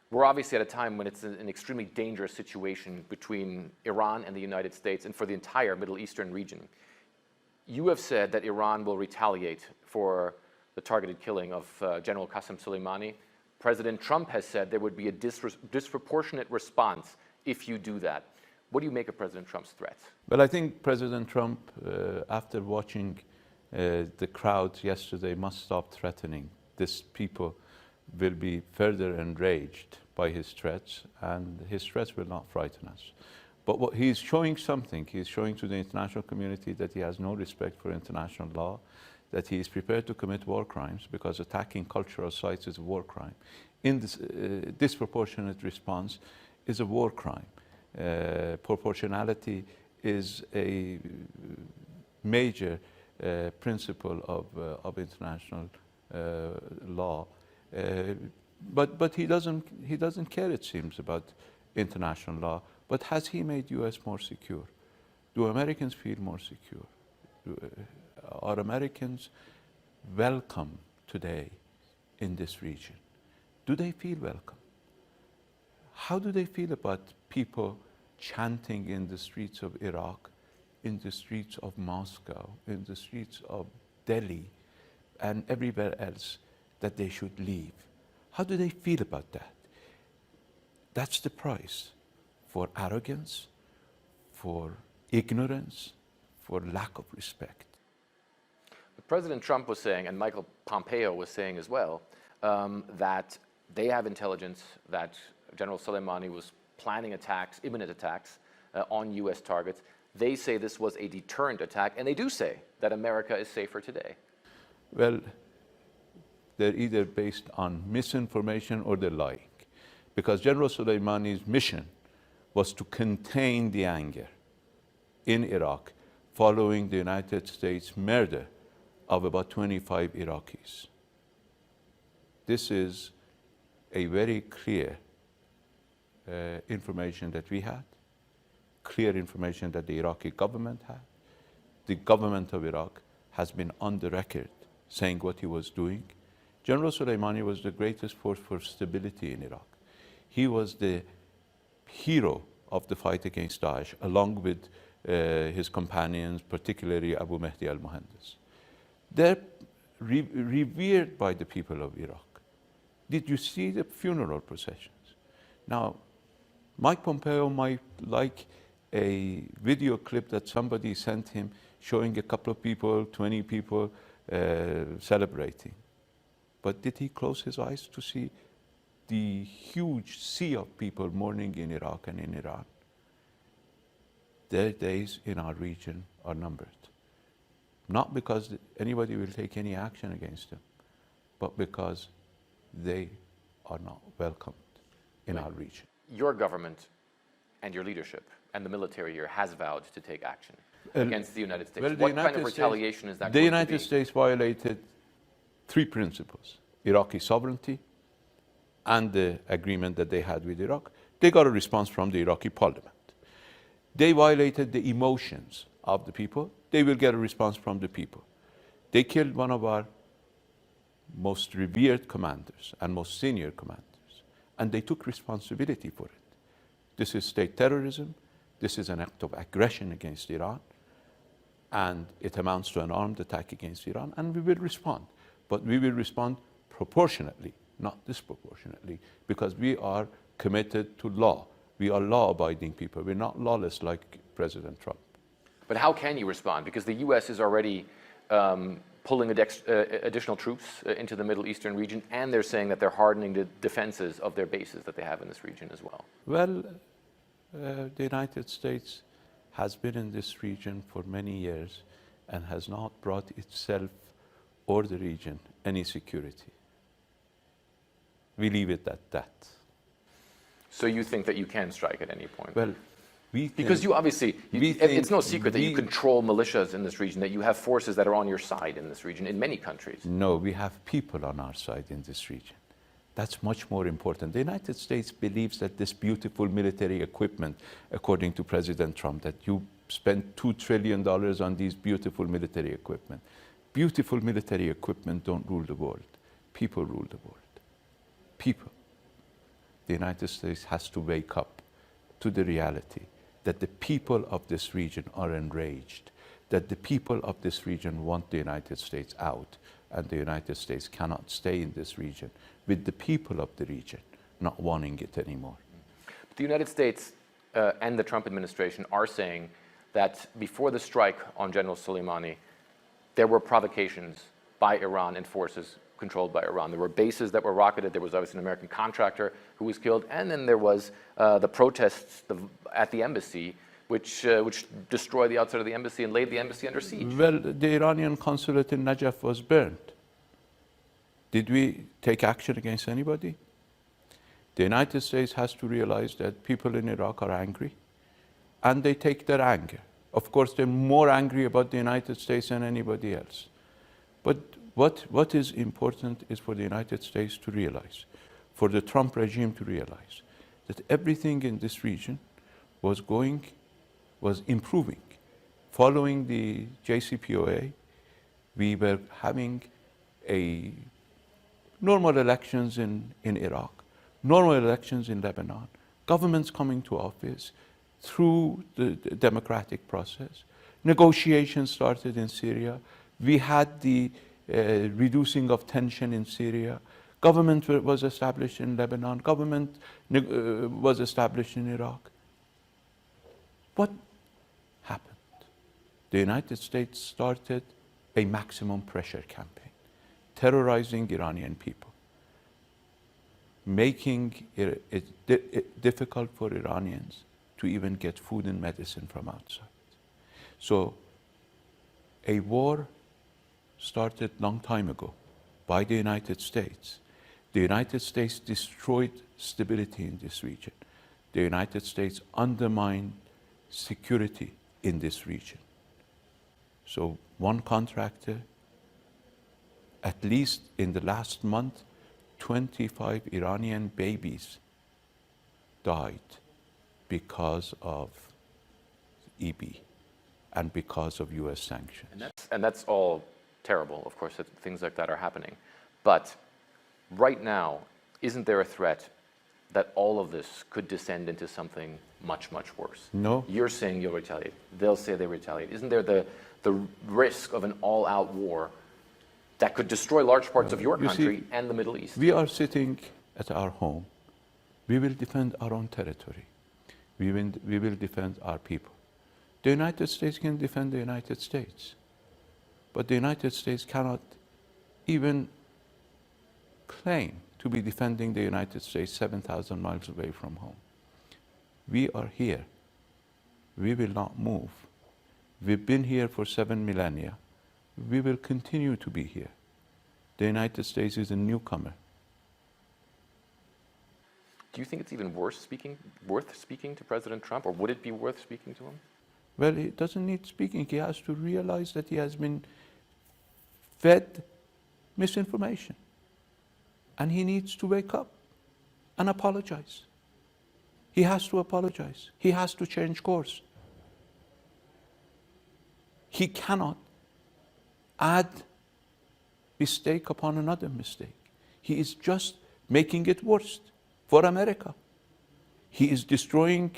We're obviously at a time when it's an extremely dangerous situation between Iran and the United States and for the entire Middle Eastern region. You have said that Iran will retaliate for the targeted killing of General Qasem Soleimani. President Trump has said there would be a disproportionate response if you do that. What do you make of President Trump's threats? Well, I think President Trump, after watching the crowd yesterday, must stop threatening. These people will be further enraged by his threats, and his threats will not frighten us. But what he's showing something, he's showing to the international community that he has no respect for international law, that he is prepared to commit war crimes, because attacking cultural sites is a war crime. In this disproportionate response is a war crime. Proportionality is a major principle of international law. But he doesn't care, it seems, about international law. But has he made U.S. more secure? Do Americans feel more secure? Are Americans welcome today in this region? Do they feel welcome? How do they feel about people chanting in the streets of Iraq, in the streets of Moscow, in the streets of Delhi, and everywhere else, that they should leave? How do they feel about that? That's the price for arrogance, for ignorance, for lack of respect. President Trump was saying, and Michael Pompeo was saying as well, that they have intelligence that General Soleimani was planning attacks, imminent attacks, on U.S. targets. They say this was a deterrent attack, and they do say that America is safer today. Well, they're either based on misinformation or they're lying. Because General Soleimani's mission was to contain the anger in Iraq following the United States murder of about 25 Iraqis. This is a very clear information that we had, clear information that the Iraqi government had. The government of Iraq has been on the record saying what he was doing. General Soleimani was the greatest force for stability in Iraq. He was the hero of the fight against Daesh, along with his companions, particularly Abu Mahdi al-Muhandis. They're revered by the people of Iraq. Did you see the funeral processions? Now, Mike Pompeo might like a video clip that somebody sent him showing a couple of people, 20 people celebrating. But did he close his eyes to see the huge sea of people mourning in Iraq and in Iran? Their days in our region are numbered. Not because anybody will take any action against them, but because they are not welcomed in our region. Your government and your leadership and the military here has vowed to take action against the United States. Well, what kind of retaliation is that going to be? The United States violated three principles: Iraqi sovereignty and the agreement that they had with Iraq. They got a response from the Iraqi parliament. They violated the emotions of the people. They will get a response from the people. They killed one of our most revered commanders and most senior commanders, and they took responsibility for it. This is state terrorism. This is an act of aggression against Iran, and it amounts to an armed attack against Iran, and we will respond. But we will respond proportionately, not disproportionately, because we are committed to law. We are law-abiding people. We're not lawless like President Trump. But how can you respond? Because the U.S. is already pulling additional troops into the Middle Eastern region, and they're saying that they're hardening the defenses of their bases that they have in this region as well. Well, the United States has been in this region for many years and has not brought itself or the region any security. We leave it at that. So you think that you can strike at any point? Well, because you obviously, it's no secret that you control militias in this region, that you have forces that are on your side in this region, in many countries. No, we have people on our side in this region. That's much more important. The United States believes that this beautiful military equipment, according to President Trump, that you spend $2 trillion on these beautiful military equipment. Beautiful military equipment don't rule the world. People rule the world. People. the United States has to wake up to the reality that the people of this region are enraged, that the people of this region want the United States out, and the United States cannot stay in this region with the people of the region not wanting it anymore. The United States and the Trump administration are saying that before the strike on General Soleimani, there were provocations by Iran and forces controlled by Iran. There were bases that were rocketed. There was obviously an American contractor who was killed. And then there was the protests at the embassy, which destroyed the outside of the embassy and laid the embassy under siege. Well, the Iranian consulate in Najaf was burned. Did we take action against anybody? The United States has to realize that people in Iraq are angry, and they take their anger. Of course, they're more angry about the United States than anybody else. But what is important is for the United States to realize, for the Trump regime to realize, that everything in this region was improving. Following the JCPOA, we were having normal elections in Iraq, normal elections in Lebanon, governments coming to office through the democratic process. Negotiations started in Syria. We had the reducing of tension in Syria. Government was established in Lebanon. Government was established in Iraq. What happened? The United States started a maximum pressure campaign, terrorizing Iranian people, making it difficult for Iranians to even get food and medicine from outside. So a war started long time ago by the United States. The United States destroyed stability in this region. The United States undermined security in this region. So one contractor, at least in the last month, 25 Iranian babies died because of EB and because of US sanctions. And that's all terrible, of course, that things like that are happening. But right now, isn't there a threat that all of this could descend into something much, much worse? No. You're saying you'll retaliate. They'll say they retaliate. Isn't there the risk of an all-out war that could destroy large parts of your country and the Middle East? We are sitting at our home. We will defend our own territory. We will defend our people. The United States can defend the United States. But the United States cannot even claim to be defending the United States 7,000 miles away from home. We are here. We will not move. We've been here for 7 millennia. We will continue to be here. The United States is a newcomer. Do you think it's even worth speaking to President Trump, or would it be worth speaking to him? Well, he doesn't need speaking. He has to realize that he has been fed misinformation. And he needs to wake up and apologize. He has to apologize. He has to change course. He cannot add mistake upon another mistake. He is just making it worse for America. He is destroying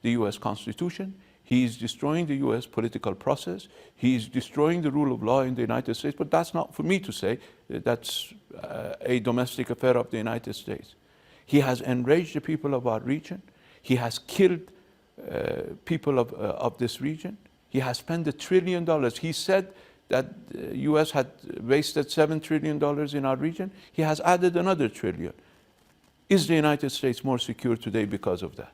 the US Constitution. He is destroying the US political process. He is destroying the rule of law in the United States. But that's not for me to say. That's a domestic affair of the United States. He has enraged the people of our region. He has killed people of this region. He has spent $1 trillion. He said that the US had wasted $7 trillion in our region. He has added another $1 trillion. Is the United States more secure today because of that?